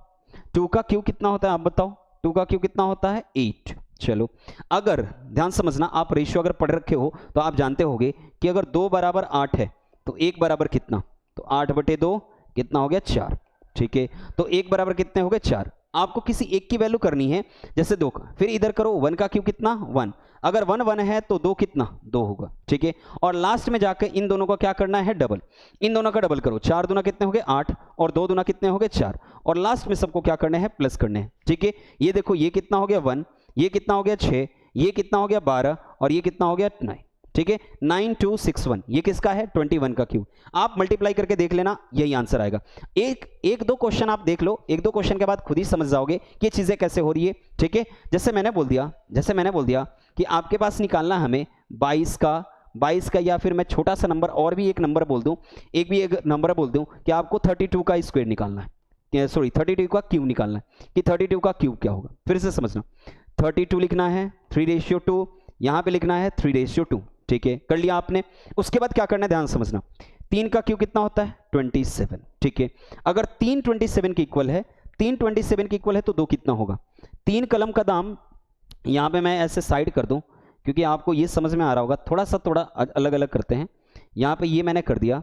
2 का क्यूब कितना होता है आप बताओ, 2 का क्यूब कितना होता है, 8। चलो अगर ध्यान समझना, आप रेशियो अगर पढ़ रखे हो तो आप जानते होंगे कि अगर 2 बराबर 8 है तो 1 बराबर कितना, तो 8/2 कितना हो गया, 4, ठीक है। तो 1 बराबर कितने हो गए, 4। आपको किसी एक की वैल्यू करनी है, जैसे 2 का, फिर इधर करो 1 का क्यूब कितना, 1। अगर 1 1 है तो 2 कितना, 2 होगा, ठीक है। और लास्ट में जाकर इन दोनों का क्या करना है, डबल, इन दोनों का डबल करो, 4 दूना कितने हो गए 8, और 2 दूना कितने हो गए 4, और लास्ट में सबको क्या करना है, प्लस करने हैं, ठीक है। ये देखो ये कितना हो गया 1, ये कितना हो गया 6, ये कितना हो गया 12, और ये कितना हो गया 9, ठीक है। 9261 ये किसका है, 21 का क्यूब। आप मल्टीप्लाई करके देख लेना, यही आंसर आएगा। एक दो क्वेश्चन आप देख लो, 1-2 क्वेश्चन के बाद खुद ही समझ जाओगे कि ये चीजें कैसे हो रही है, ठीक है। जैसे मैंने बोल दिया कि आपके पास निकालना हमें 22 का, या फिर मैं छोटा सा नंबर और भी एक नंबर बोल दूं, एक नंबर बोल दूं कि आपको 32 का स्क्वायर निकालना है, सॉरी 32 का क्यूब निकालना है, कि 32 का क्यूब क्या होगा। फिर से समझना, 32 लिखना है 3:2, यहां पे लिखना है 3:2, ठीक है, कर लिया आपने। उसके बाद क्या करना है, ध्यान समझना, 3 का क्यूब कितना होता है 27, ठीक है। अगर 3 27 के इक्वल है, 3 27 के इक्वल है तो 2 कितना होगा, 3 कलम का दाम, यहाँ पे मैं ऐसे साइड कर दूं क्योंकि आपको ये समझ में आ रहा होगा, थोड़ा अलग अलग करते हैं। यहाँ पे ये मैंने कर दिया,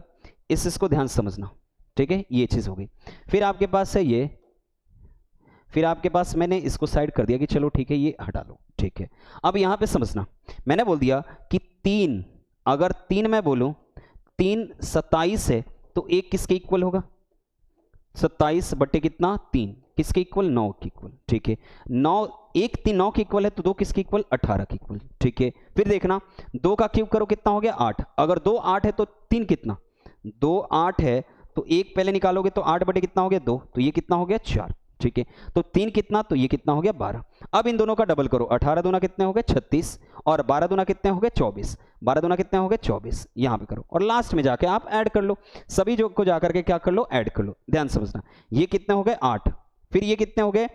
इसको ध्यान समझना, ठीक है, ये चीज़ हो गई। फिर आपके पास है ये, फिर आपके पास मैंने इसको साइड कर दिया कि चलो ठीक है ये हटा लो, ठीक है। अब यहाँ पे समझना, मैंने बोल दिया कि 3, अगर 3 मैं बोलूँ 3 27 है तो 1 किसके इक्वल होगा, 27 बटे कितना 3, किसके इक्वल 9 के इक्वल, ठीक है। 9 1 3 9 के इक्वल है तो 2 किसके इक्वल 18 के इक्वल, ठीक है। फिर देखना 2 का क्यूब करो कितना हो गया 8, अगर 2 8 है तो 3 कितना, 2 8 है तो 1 पहले निकालोगे तो 8 बटे कितना हो गया 2, तो ये कितना हो गया 4, ठीक है। तो 3 कितना, तो ये कितना हो गया 12। अब इन दोनों का डबल करो, 18 दूना कितने हो गए 36 और 12 दूना कितने हो गए 24, 12 दूना कितने हो गए 24, यहाँ पे करो और लास्ट में जाके आप ऐड कर लो, सभी जो को जाकर के क्या कर लो ऐड कर लो। ध्यान समझना, ये कितने हो गए 8, फिर ये कितने हो गए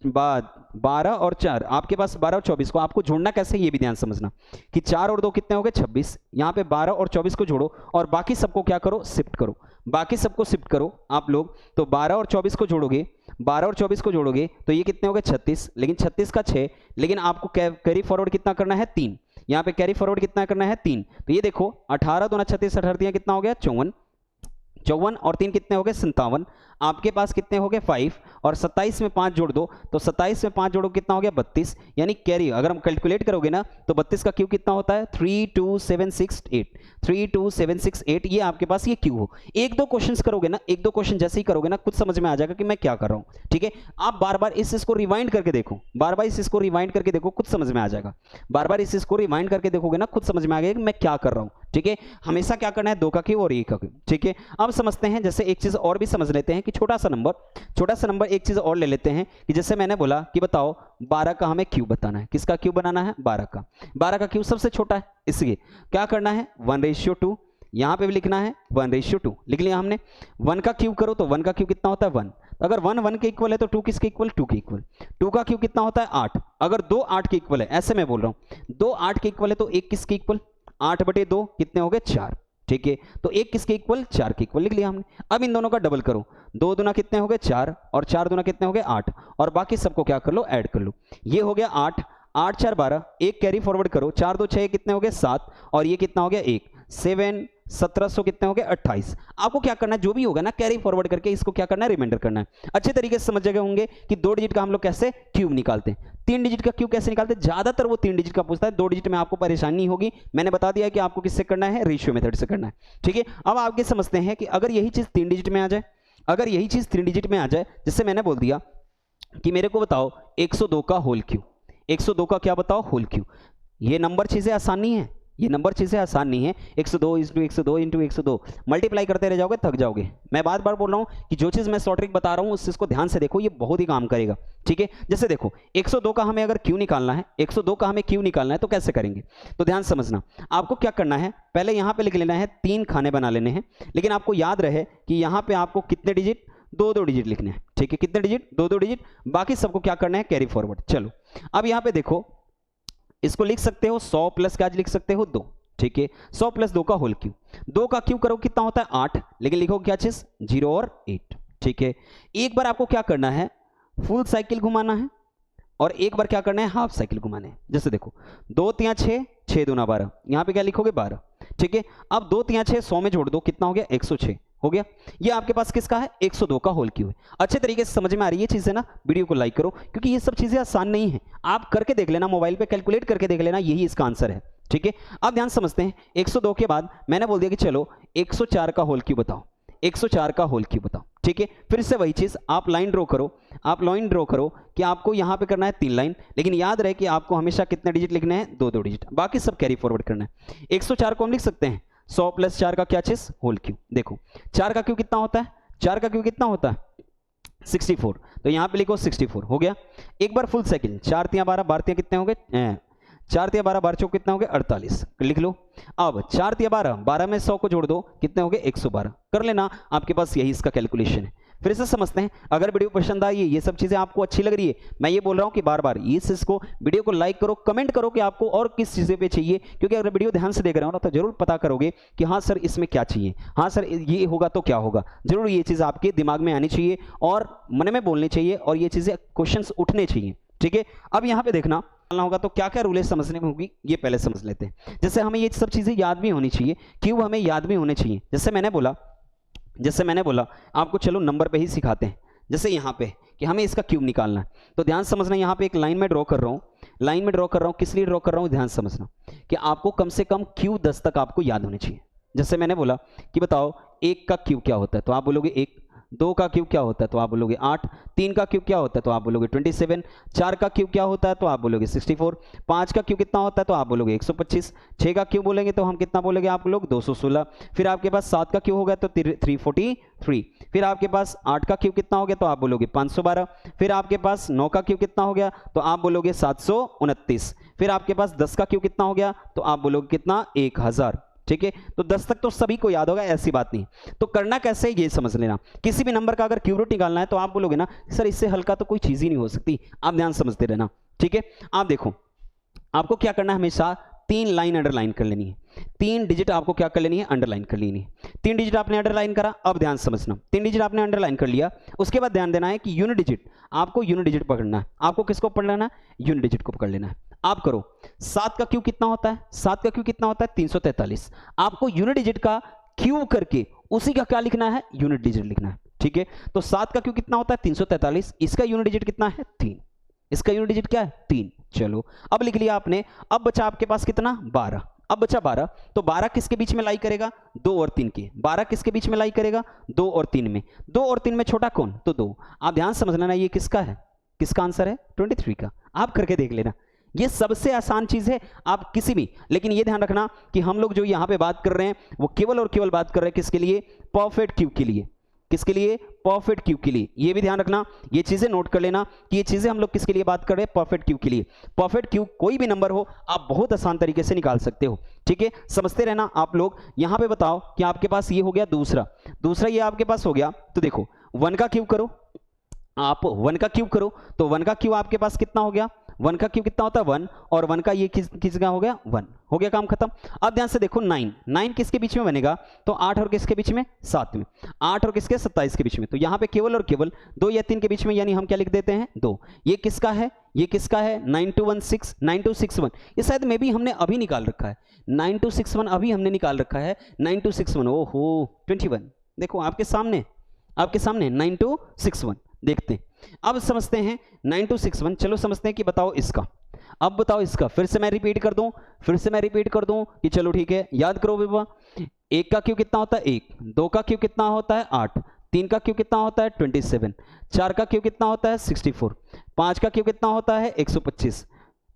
12 और 4, आपके पास 12 और 24 को आपको जोड़ना कैसे, ये भी ध्यान समझना कि 4 और 2 कितने हो गए 26, यहाँ पे 12 और 24 को जोड़ो और बाकी सबको क्या करो शिफ्ट करो, बाकी सबको शिफ्ट करो आप लोग। तो 12 और 24 को जोड़ोगे, 12 और 24 को जोड़ोगे तो ये कितने हो गए 36, लेकिन 36 का 6, लेकिन आपको कैरी फॉरवर्ड कितना करना है 3, यहाँ पे कैरी फॉरवर्ड कितना करना है 3। तो ये देखो 18 दूना 36, 18 कितना हो गया 54, 54 और 3 कितने हो गए 57, आपके पास कितने हो गए 5 और 27 में 5 जोड़ दो, तो 27 में 5 जोड़ो कितना हो गया 32, यानी कैरी अगर हम कैलकुलेट करोगे ना तो 32 का क्यू कितना होता है 32768, 32768, ये आपके पास ये क्यू हो। एक दो क्वेश्चंस करोगे ना, एक दो क्वेश्चन जैसे ही करोगे ना खुद समझ में आ जाएगा कि मैं क्या कर रहा हूँ, ठीक है। आप बार बार इस चीज को रिवाइंड करके देखो, बार बार इस चीज को रिवाइंड करके देखो, खुद समझ में आ जाएगा, बार बार इस चीज को रिवाइंड करके देखोगे ना खुद समझ में आ जाएगा कि मैं क्या कर रहा हूँ, ठीक है। हमेशा क्या करना है 2 का क्यू और 1 का क्यू, ठीक है। अब समझते हैं, जैसे एक चीज और भी समझ लेते हैं कि छोटा सा नंबर एक चीज और ले लेते हैं कि जैसे मैंने बोला कि बताओ 12 का हमें क्यूब बताना है, किसका क्यूब बनाना है 12 का, 12 का क्यूब सबसे छोटा है, इसलिए क्या करना है 1:2, यहां पे भी लिखना है 1:2, लिख लिया हमने। 1 का क्यूब करो तो 1 का क्यूब कितना होता है 1, अगर 1 1 के इक्वल है तो 2 किसके इक्वल 2 के इक्वल, 2 का क्यूब कितना होता है 8, अगर 2 8 के इक्वल है, ऐसे मैं बोल रहा हूं 2 8 के इक्वल है तो 1 किसके इक्वल 8 बटे 2 कितने हो गए 4, ठीक है। तो 1 किसके इक्वल 4 के इक्वल लिख लिया हमने। अब इन दोनों का डबल करो, 2 दूना कितने हो गए 4 और 4 दूना कितने हो गए 8 और बाकी सबको क्या कर लो ऐड कर लो, ये हो गया 8, 8 4 12, एक कैरी फॉरवर्ड करो, 4 2 6 कितने हो गए 7 और ये कितना हो गया 1 7 1700 कितने हो गए 28। आपको क्या करना है, जो भी होगा ना कैरी फॉरवर्ड करके इसको क्या करना है रिमाइंडर करना है। अच्छे तरीके से समझ गए होंगे कि 2 डिजिट का हम लोग कैसे क्यूब निकालते हैं, 3 डिजिट का क्यूब कैसे निकालते हैं, ज्यादातर वो 3 डिजिट का पूछता है, 2 डिजिट में आपको परेशानी नहीं होगी, मैंने बता दिया कि आपको किससे करना है रेशियो मेथड से करना है, ठीक है। अब आगे समझते हैं कि अगर यही चीज 3 डिजिट में आ जाए, अगर यही चीज 3 डिजिट में आ जाए, जैसे मैंने बोल दिया कि मेरे को बताओ 102 का होल क्यूब, 102 का क्या बताओ होल क्यूब, ये नंबर चीजें आसान नहीं है, ये नंबर चीजें आसान नहीं है, 102 इंटू 102 इंटू 102 मल्टीप्लाई करते रह जाओगे थक जाओगे। मैं बार बार बोल रहा हूं कि जो चीज मैं शॉर्ट ट्रिक बता रहा हूं उस चीज को ध्यान से देखो, ये बहुत ही काम करेगा, ठीक है। जैसे देखो 102 का हमें अगर क्यू निकालना है, 102 का हमें क्यू निकालना है तो कैसे करेंगे, तो ध्यान समझना, आपको क्या करना है पहले यहां पे लिख लेना है 3 खाने बना लेने हैं, लेकिन आपको याद रहे कि यहां पे आपको कितने डिजिट 2 डिजिट लिखने हैं, ठीक है, कितने डिजिट 2 डिजिट, बाकी सबको क्या करना है कैरी फॉरवर्ड। चलो अब यहां पे देखो इसको लिख सकते हो 100 प्लस क्या लिख सकते हो 2, ठीक है, 100 प्लस 2 का होल क्यूब, 2 का क्यूब करो कितना होता है 8, लेकिन लिखो क्या चीज 0 और 8, ठीक है। एक बार आपको क्या करना है फुल साइकिल घुमाना है और एक बार क्या करना है हाफ साइकिल घुमाना है। जैसे देखो 2 3 6, 6 दूना 12, यहां पे क्या लिखोगे 12, ठीक है। अब 2 3 6 100 में जोड़ दो कितना हो गया 106 हो गया, ये आपके पास किसका है 102 का होल क्यूब है। अच्छे तरीके से समझ में आ रही है चीजें ना, वीडियो को लाइक करो क्योंकि ये सब चीजें आसान नहीं है, आप करके देख लेना, मोबाइल पे कैलकुलेट करके देख लेना, यही इसका आंसर है, ठीक है। अब ध्यान समझते हैं 102 के बाद मैंने बोल दिया कि चलो 104 का होल क्यूब बताओ, 104 का होल क्यूब बताओ, ठीक है। फिर से वही चीज आप लाइन ड्रॉ करो, आप लाइन ड्रॉ करो कि आपको यहां पे करना है 3 लाइन, लेकिन याद रहे कि आपको हमेशा कितने डिजिट लिखने हैं 2 डिजिट, बाकी सब कैरी फॉरवर्ड करना है। 104 को हम लिख सकते हैं 100 प्लस 4 का क्या चीज होल क्यूब, देखो 4 का क्यूब कितना होता है, 4 का क्यूब कितना होता है 64, तो यहां पे लिखो 64 हो गया। एक बार फुल सेकंड 4 3 12, 12 3 कितने हो गए 4 3 12, 12 चौक कितने हो गए 48, लिख लो। अब 4 3 12, 12 में 100 को जोड़ दो कितने हो गए 112, कर लेना, आपके पास यही इसका कैलकुलेशन है। फिर से समझते हैं। अगर वीडियो पसंद आई है, ये सब चीज़ें आपको अच्छी लग रही है, मैं ये बोल रहा हूँ कि बार बार इस चीज़ को, वीडियो को लाइक करो, कमेंट करो कि आपको और किस चीज़ें पे चाहिए, क्योंकि अगर वीडियो ध्यान से देख रहे हो ना तो जरूर पता करोगे कि हाँ सर इसमें क्या चाहिए, हाँ सर ये होगा तो क्या होगा। जरूर ये चीज़ आपके दिमाग में आनी चाहिए और मन में बोलनी चाहिए और ये चीज़ें क्वेश्चन उठने चाहिए। ठीक है, अब यहाँ पे देखना होगा तो क्या क्या रूल है समझने में होगी, ये पहले समझ लेते हैं। जैसे हमें ये सब चीज़ें याद भी होनी चाहिए, क्यों हमें याद भी होने चाहिए। जैसे मैंने बोला आपको, चलो नंबर पे ही सिखाते हैं। जैसे यहाँ पे कि हमें इसका क्यूब निकालना है, तो ध्यान समझना, यहाँ पे एक लाइन में ड्रॉ कर रहा हूँ, किस लिए ड्रॉ कर रहा हूँ, ध्यान समझना कि आपको कम से कम क्यूब 10 तक आपको याद होने चाहिए। जैसे मैंने बोला कि बताओ 1 का क्यूब क्या होता है, तो आप बोलोगे 1, 2 का क्यूब क्या होता है, तो आप बोलोगे 8, 3 का क्यूब क्या होता है, तो आप बोलोगे 27, 4 का क्यूब क्या होता है, तो आप बोलोगे 64, 5 का क्यूब कितना होता है, तो आप बोलोगे 125, 6 का क्यूब बोलेंगे तो हम कितना बोलेंगे आप लोग 216, फिर आपके पास 7 का क्यूब होगा तो 343, फिर आपके पास 8 का क्यूब कितना हो गया, तो आप बोलोगे 512, फिर आपके पास 9 का क्यूब कितना हो गया, तो आप बोलोगे 729, फिर आपके पास 10 का क्यूब कितना हो गया, तो आप बोलोगे कितना 1000। ठीक है, तो 10 तक तो सभी को याद होगा, ऐसी बात नहीं। तो करना कैसे है ये समझ लेना। किसी भी नंबर का अगर क्यूब रूट निकालना है तो आप बोलोगे ना सर इससे हल्का तो कोई चीज ही नहीं हो सकती, आप ध्यान समझते रहना। ठीक है, आप देखो आपको क्या करना है, हमेशा 3 लाइन अंडरलाइन कर लेनी है, 3 डिजिट आपको क्या कर लेनी है, अंडरलाइन कर लेनी है। 3 डिजिट आपने अंडरलाइन करा, अब ध्यान समझना, 3 डिजिट आपने अंडरलाइन कर लिया, उसके बाद ध्यान देना है कि यूनिट डिजिट, आपको यूनिट डिजिट पकड़ना है। आपको किसको पकड़ लेना है, यूनिट डिजिट को पकड़ लेना है। आप करो 7 का क्यूब कितना होता है, 7 का क्यूब कितना होता है 343। आपको यूनिट डिजिट का क्यूब करके उसी का क्या लिखना है, यूनिट डिजिट लिखना है। ठीक है, तो 7 का क्यूब कितना होता है 343, इसका यूनिट डिजिट कितना है 3, इसका यूनिट डिजिट क्या है 3। चलो अब लिख लिया आपने, अब बचा आपके पास कितना 12, अब बचा 12, तो 12 किसके बीच में लाई करेगा, 2 और 3 के, 12 किसके बीच में लाई करेगा 2 और 3 में, 2 और 3 में छोटा कौन, तो 2। आप ध्यान समझना ना, ये किसका है, किसका आंसर है 23 का। आप करके देख लेना, ये सबसे आसान चीज है, आप किसी भी, लेकिन ये ध्यान रखना कि हम लोग जो यहां पे बात कर रहे हैं वो केवल और केवल बात कर रहे हैं किसके लिए, परफेक्ट क्यूब के लिए। किसके लिए, परफेक्ट क्यूब के लिए। ये भी ध्यान रखना, ये चीजें नोट कर लेना कि ये चीजें हम लोग किसके लिए बात कर रहे हैं, परफेक्ट क्यूब के लिए। परफेक्ट क्यूब कोई भी नंबर हो आप बहुत आसान तरीके से निकाल सकते हो। ठीक है, समझते रहना आप लोग। यहां पे बताओ कि आपके पास ये हो गया दूसरा ये आपके पास हो गया, तो देखो 1 का क्यूब करो, आप 1 का क्यूब करो, तो 1 का क्यूब आपके पास कितना हो गया, 1 का क्यूब कितना होता है 1, और 1 का ये किसका हो गया 1, हो गया काम खत्म। अब ध्यान से देखो 9 किसके बीच में बनेगा, तो 8 और किसके बीच में 7 में, 8 और किसके 27 के बीच में, तो यहाँ पे केवल और केवल 2 या 3 के बीच में, यानी हम क्या लिख देते हैं 2। ये किसका है, ये किसका है 9261, ये शायद मे भी हमने अभी निकाल रखा है, 9261 अभी हमने निकाल रखा है, 9261, ओहो 21, देखो आपके सामने 9261 देखते हैं। अब समझते हैं 9261, चलो समझते हैं कि बताओ इसका, अब बताओ इसका, फिर से मैं रिपीट कर दूं कि चलो ठीक है याद करो बाबा। 1 का क्यूब कितना होता है 1, 2 का क्यूब कितना होता है 8, 3 का क्यूब कितना होता है 27, 4 का क्यूब कितना होता है 64, 5 का क्यूब कितना होता है 125,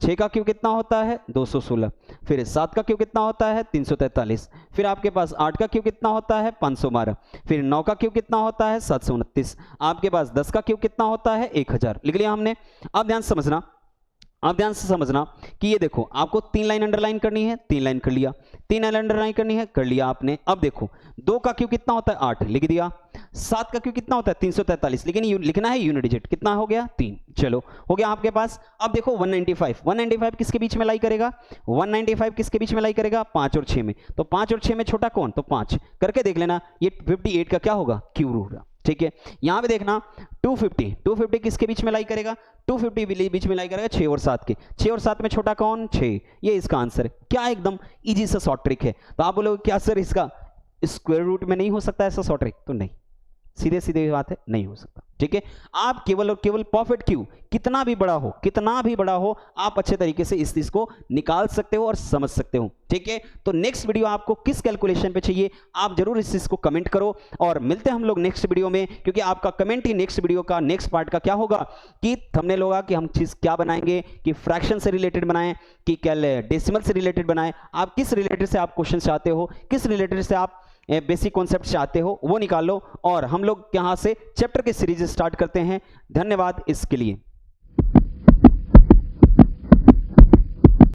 6 का क्यूब कितना होता है 216, फिर 7 का क्यूब कितना होता है 343, फिर आपके पास 8 का क्यूब कितना होता है 512, फिर 9 का क्यूब कितना होता है 729, आपके पास 10 का क्यूब कितना होता है 1000। लिख लिया हमने। अब ध्यान से समझना कि ये देखो आपको 3 लाइन अंडरलाइन करनी है, 3 लाइन कर लिया, 3 लाइन अंडरलाइन करनी है, कर लिया आपने। अब देखो 2 का क्यूब कितना होता है 8, लिख दिया। 7 का क्यूब कितना होता है 343, लेकिन लिखना है यूनिट डिजिट, कितना हो गया 3, चलो हो गया आपके पास। अब देखो 195 किसके बीच में लाई करेगा, 195 किसके बीच में लाई करेगा 5 और 6 में, तो 5 और 6 में छोटा कौन, तो 5, करके देख लेना, ये 58 का क्या होगा क्यूब रूट होगा। ठीक है, यहां पे देखना 250 किसके बीच में लाई करेगा, 250 बीच में लाई करेगा 6 और 7 के, 6 और 7 में छोटा कौन 6, ये इसका आंसर है। क्या एकदम इजी सा शॉर्ट ट्रिक है। तो आप बोलोगे क्या सर इसका स्क्वायर रूट में नहीं हो सकता ऐसा शॉर्ट ट्रिक, तो नहीं, सीधे सीधे बात है, नहीं हो सकता। ठीक है, आप केवल और केवल परफेक्ट क्यूब कितना भी बड़ा हो आप अच्छे तरीके से इस चीज को निकाल सकते हो और समझ सकते हो। ठीक है, तो नेक्स्ट वीडियो आपको किस कैलकुलेशन पे चाहिए आप जरूर इस चीज को कमेंट करो, और मिलते हैं हम लोग नेक्स्ट वीडियो में, क्योंकि आपका कमेंट ही नेक्स्ट वीडियो का नेक्स्ट पार्ट का क्या होगा कि थंबनेल होगा कि हम चीज क्या बनाएंगे, कि फ्रैक्शन से रिलेटेड बनाएं कि डेसिमल से रिलेटेड बनाएं, आप किस रिलेटेड से आप क्वेश्चन चाहते हो, किस रिलेटेड से आप बेसिक कॉन्सेप्ट चाहते हो वो निकाल लो, और हम लोग यहाँ से चैप्टर की सीरीज स्टार्ट करते हैं। धन्यवाद इसके लिए।